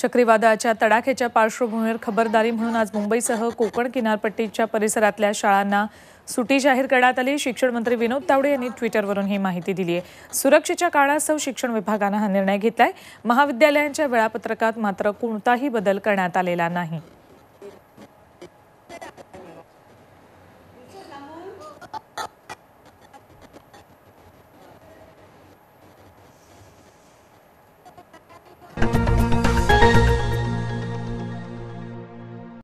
चक्रीवादळाच्या तडाख्याच्या पार्श्वभूमीवर खबरदारी म्हणून आज मुंबईसह कोकण किनारपट्टीच्या परिसरातल्या शाळांना सुट्टी जाहीर करण्यात आली। शिक्षण मंत्री विनोद तावडे यांनी ट्विटरवरून ही माहिती दिली आहे। सुरक्षेच्या कारणास्तव शिक्षण विभागाने हा निर्णय घेतलाय। महाविद्यालयांच्या वेळापत्रकात मात्र कोणताही बदल करण्यात आलेला नाही।